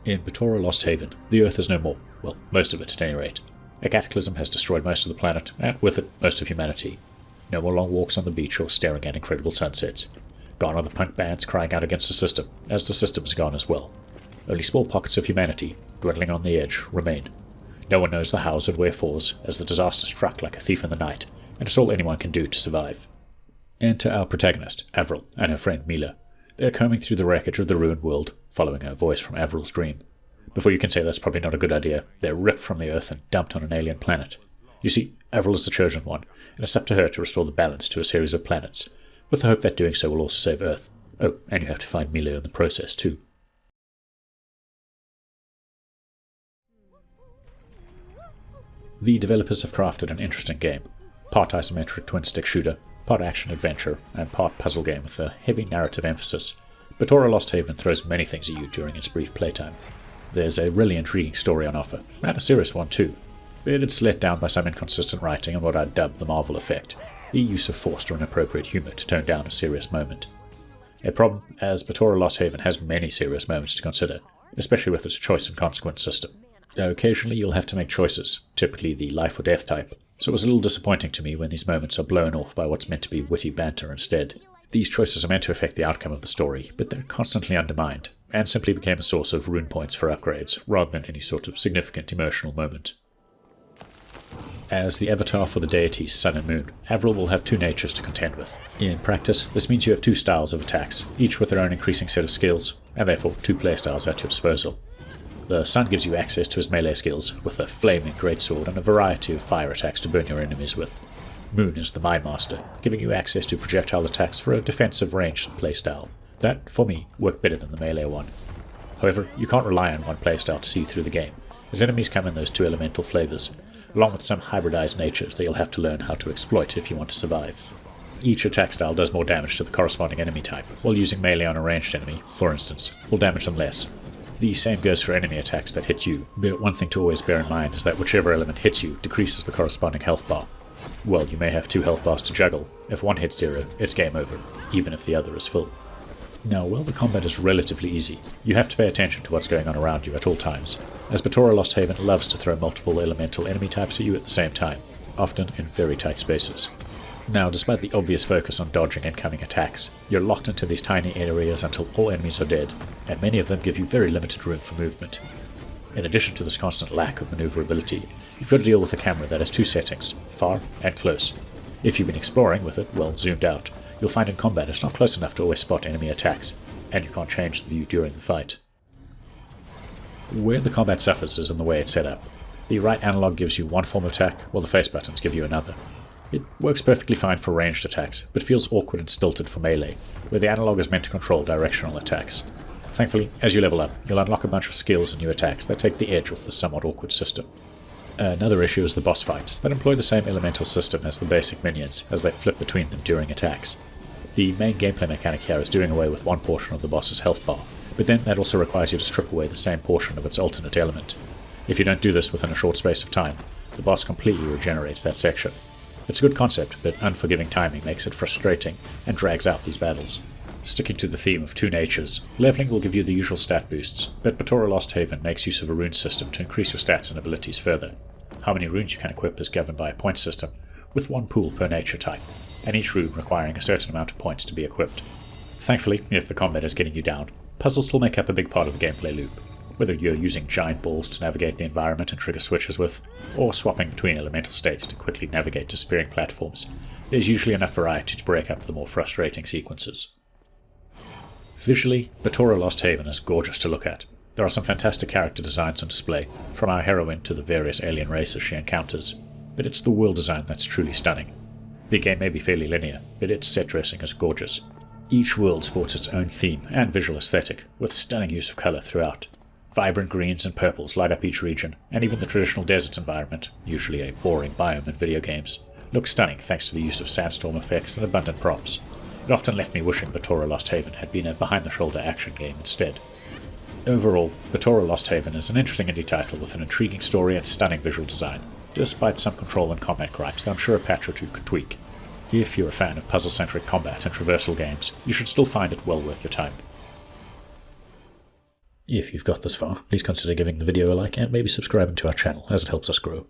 In Batora Lost Haven, the Earth is no more. Well, most of it at any rate. A cataclysm has destroyed most of the planet, and with it, most of humanity. No more long walks on the beach or staring at incredible sunsets. Gone are the punk bands crying out against the system, as the system is gone as well. Only small pockets of humanity, dwindling on the edge, remain. No one knows the hows and wherefores, as the disaster struck like a thief in the night, and it's all anyone can do to survive. Enter our protagonist, Avril, and her friend Mila. They're combing through the wreckage of the ruined world, following a voice from Avril's dream. Before you can say that's probably not a good idea, they're ripped from the Earth and dumped on an alien planet. You see, Avril is the chosen one, and it's up to her to restore the balance to a series of planets, with the hope that doing so will also save Earth. Oh, and you have to find Mila in the process too. The developers have crafted an interesting game. Part isometric twin-stick shooter, part action-adventure, and part puzzle game with a heavy narrative emphasis. Batora Lost Haven throws many things at you during its brief playtime. There's a really intriguing story on offer, and a serious one too, but it's let down by some inconsistent writing and what I'd dub the Marvel effect, the use of forced or inappropriate humour to tone down a serious moment. A problem, as Batora Lost Haven has many serious moments to consider, especially with its choice and consequence system. Occasionally you'll have to make choices, typically the life or death type, so it was a little disappointing to me when these moments are blown off by what's meant to be witty banter instead. These choices are meant to affect the outcome of the story, but they're constantly undermined, and simply became a source of rune points for upgrades, rather than any sort of significant emotional moment. As the avatar for the deities Sun and Moon, Avril will have two natures to contend with. In practice, this means you have two styles of attacks, each with their own increasing set of skills, and therefore two playstyles at your disposal. The Sun gives you access to his melee skills, with a flaming greatsword and a variety of fire attacks to burn your enemies with. Moon is the Mind Master, giving you access to projectile attacks for a defensive ranged playstyle. That, for me, worked better than the melee one. However, you can't rely on one playstyle to see you through the game, as enemies come in those two elemental flavours, along with some hybridized natures that you'll have to learn how to exploit if you want to survive. Each attack style does more damage to the corresponding enemy type, while using melee on a ranged enemy, for instance, will damage them less. The same goes for enemy attacks that hit you, but one thing to always bear in mind is that whichever element hits you decreases the corresponding health bar. Well, you may have two health bars to juggle. If one hits 0, it's game over, even if the other is full. Now, while the combat is relatively easy, you have to pay attention to what's going on around you at all times, as Batora Lost Haven loves to throw multiple elemental enemy types at you at the same time, often in very tight spaces. Now, despite the obvious focus on dodging incoming attacks, you're locked into these tiny areas until all enemies are dead, and many of them give you very limited room for movement. In addition to this constant lack of maneuverability, you've got to deal with a camera that has two settings, far and close. If you've been exploring with it, well zoomed out, you'll find in combat it's not close enough to always spot enemy attacks, and you can't change the view during the fight. Where the combat suffers is in the way it's set up. The right analog gives you one form of attack, while the face buttons give you another. It works perfectly fine for ranged attacks, but feels awkward and stilted for melee, where the analog is meant to control directional attacks. Thankfully, as you level up, you'll unlock a bunch of skills and new attacks that take the edge off the somewhat awkward system. Another issue is the boss fights, that employ the same elemental system as the basic minions, as they flip between them during attacks. The main gameplay mechanic here is doing away with one portion of the boss's health bar, but then that also requires you to strip away the same portion of its alternate element. If you don't do this within a short space of time, the boss completely regenerates that section. It's a good concept, but unforgiving timing makes it frustrating and drags out these battles. Sticking to the theme of two natures, leveling will give you the usual stat boosts, but Batora Lost Haven makes use of a rune system to increase your stats and abilities further. How many runes you can equip is governed by a point system, with one pool per nature type, and each rune requiring a certain amount of points to be equipped. Thankfully, if the combat is getting you down, puzzles will make up a big part of the gameplay loop. Whether you're using giant balls to navigate the environment and trigger switches with, or swapping between elemental states to quickly navigate disappearing platforms, there's usually enough variety to break up the more frustrating sequences. Visually, Batora Lost Haven is gorgeous to look at. There are some fantastic character designs on display, from our heroine to the various alien races she encounters, but it's the world design that's truly stunning. The game may be fairly linear, but its set dressing is gorgeous. Each world sports its own theme and visual aesthetic, with stunning use of colour throughout. Vibrant greens and purples light up each region, and even the traditional desert environment, usually a boring biome in video games, looks stunning thanks to the use of sandstorm effects and abundant props. It often left me wishing Batora Lost Haven had been a behind-the-shoulder action game instead. Overall, Batora Lost Haven is an interesting indie title with an intriguing story and stunning visual design, despite some control and combat gripes that I'm sure a patch or two could tweak. If you're a fan of puzzle-centric combat and traversal games, you should still find it well worth your time. If you've got this far, please consider giving the video a like and maybe subscribing to our channel, as it helps us grow.